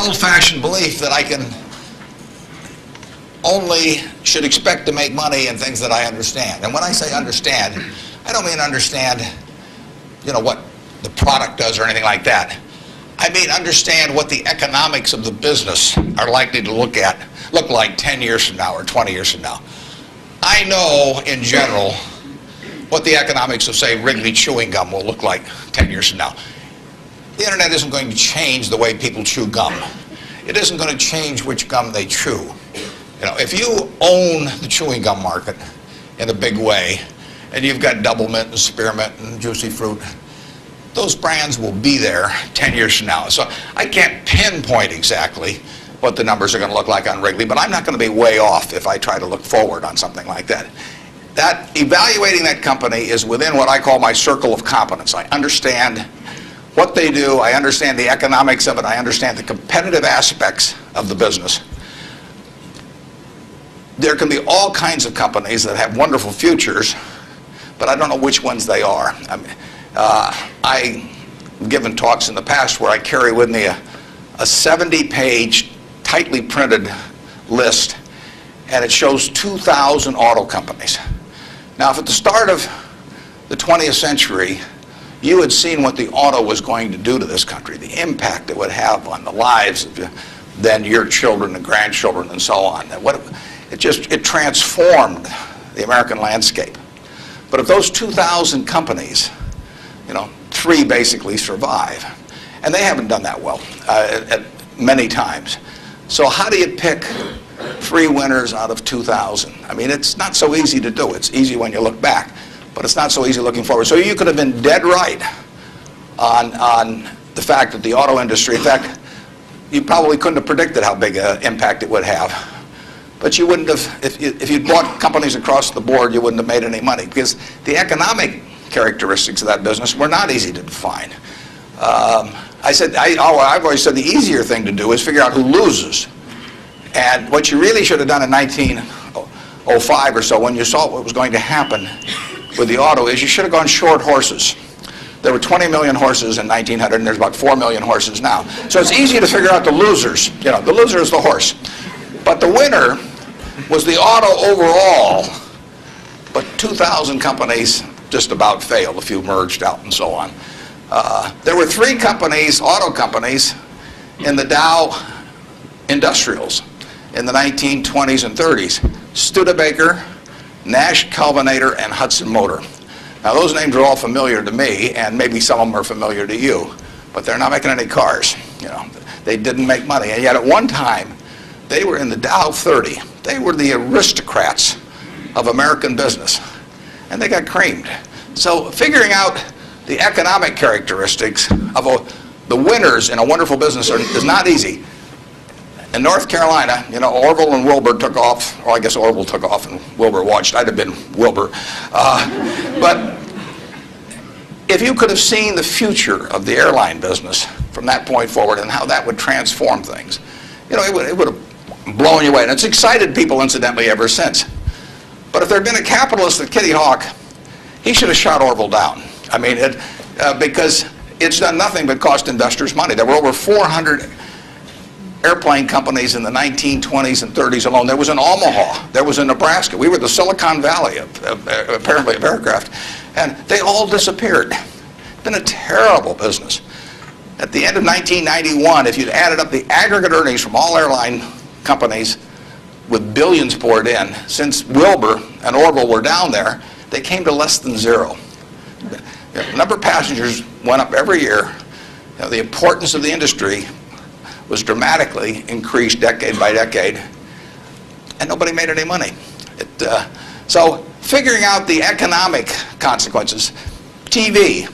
old-fashioned belief that I can only should expect to make money in things that I understand. And when I say understand, I don't mean understand, what the product does or anything like that. I mean understand what the economics of the business are likely to look like 10 years from now or 20 years from now. I know, in general, what the economics of, say, Wrigley chewing gum will look like 10 years from now. The internet isn't going to change the way people chew gum. It isn't going to change which gum they chew. If you own the chewing gum market in a big way, and you've got Double Mint and Spearmint and Juicy Fruit, those brands will be there 10 years from now. So I can't pinpoint exactly what the numbers are going to look like on Wrigley, but I'm not going to be way off if I try to look forward on something like that. Evaluating that company is within what I call my circle of competence. I understand what they do, I understand the economics of it, I understand the competitive aspects of the business. There can be all kinds of companies that have wonderful futures, but I don't know which ones they are. I've given talks in the past where I carry with me a 70-page, tightly printed list, and it shows 2,000 auto companies. Now, if at the start of the 20th century, you had seen what the auto was going to do to this country, the impact it would have on the lives of then your children and grandchildren and so on. It transformed the American landscape. But of those 2,000 companies, 3 basically survive. And they haven't done that well at many times. So how do you pick 3 winners out of 2,000? I mean, it's not so easy to do. It's easy when you look back, but it's not so easy looking forward. So you could have been dead right on the fact that the auto industry, in fact, you probably couldn't have predicted how big an impact it would have. But you wouldn't have, if you'd bought companies across the board, you wouldn't have made any money, because the economic characteristics of that business were not easy to define. I've always said the easier thing to do is figure out who loses. And what you really should have done in 1905 or so, when you saw what was going to happen with the auto, is you should have gone short horses. There were 20 million horses in 1900, and there's about 4 million horses now. So it's easy to figure out the losers. The loser is the horse. But the winner was the auto overall, but 2,000 companies just about failed. A few merged out and so on. There were 3 companies, auto companies, in the Dow Industrials in the 1920s and 30s. Studebaker, Nash Kelvinator, and Hudson Motor. Now those names are all familiar to me, and maybe some of them are familiar to you, but they're not making any cars. They didn't make money, and yet at one time they were in the Dow 30. They were the aristocrats of American business, and they got creamed. So figuring out the economic characteristics of the winners in a wonderful business is not easy. In North Carolina, Orville and Wilbur took off, or I guess Orville took off and Wilbur watched. I'd have been Wilbur. But if you could have seen the future of the airline business from that point forward and how that would transform things, it would have blown you away. And it's excited people, incidentally, ever since. But if there had been a capitalist at Kitty Hawk, he should have shot Orville down. I mean, because it's done nothing but cost investors money. There were over 400 airplane companies in the 1920s and 30s alone. There was in Omaha. There was in Nebraska. We were the Silicon Valley, apparently, of aircraft. And they all disappeared. It's been a terrible business. At the end of 1991, if you'd added up the aggregate earnings from all airline companies with billions poured in, since Wilbur and Orville were down there, they came to less than 0. The number of passengers went up every year. The importance of the industry was dramatically increased decade by decade, and nobody made any money. So figuring out the economic consequences. TV,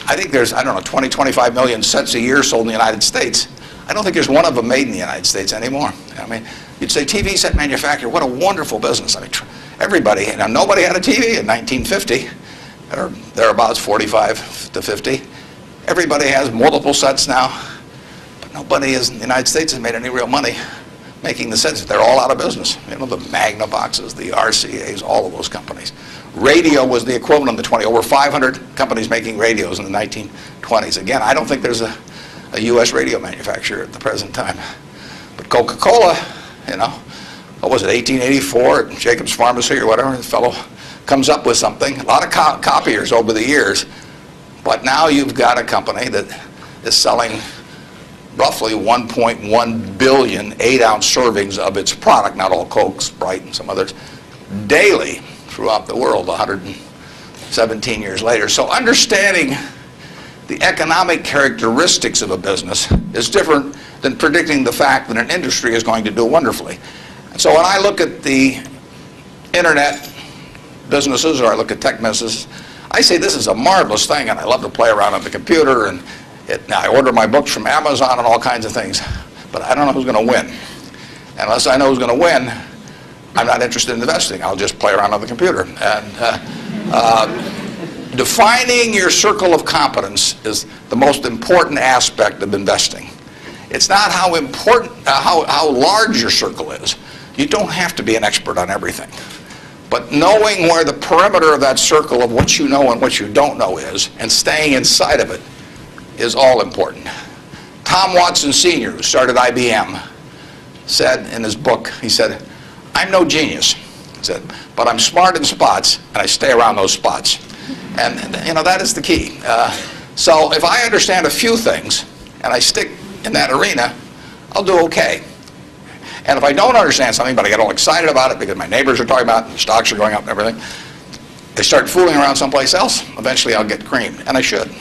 I think there's, 20, 25 million sets a year sold in the United States. I don't think there's one of them made in the United States anymore. I mean, you'd say TV set manufacturer, what a wonderful business. I mean, everybody, nobody had a TV in 1950, or thereabouts, 45 to 50. Everybody has multiple sets now. Nobody in the United States has made any real money making the sets. They're all out of business. The Magnavoxes, the RCAs, all of those companies. Radio was the equivalent of the 20. Over 500 companies making radios in the 1920s. Again, I don't think there's a a U.S. radio manufacturer at the present time. But Coca-Cola, you know, what was it, 1884 at Jacob's Pharmacy or whatever, the fellow comes up with something. A lot of copiers over the years, but now you've got a company that is selling roughly 1.1 billion 8-ounce servings of its product, not all Coke, Sprite, and some others, daily throughout the world 117 years later. So understanding the economic characteristics of a business is different than predicting the fact that an industry is going to do wonderfully. And so when I look at the internet businesses, or I look at tech businesses, I say this is a marvelous thing, and I love to play around on the computer, and I order my books from Amazon and all kinds of things, but I don't know who's going to win. Unless I know who's going to win, I'm not interested in investing. I'll just play around on the computer. And defining your circle of competence is the most important aspect of investing. It's not how important, how large your circle is. You don't have to be an expert on everything. But knowing where the perimeter of that circle of what you know and what you don't know is, and staying inside of it, is all important. Tom Watson Sr., who started IBM, said in his book, he said, "I'm no genius," he said, "but I'm smart in spots, and I stay around those spots." And you know, that is the key. So if I understand a few things, and I stick in that arena, I'll do okay. And if I don't understand something, but I get all excited about it because my neighbors are talking about it, the stocks are going up and everything, I start fooling around someplace else, eventually I'll get creamed, and I should.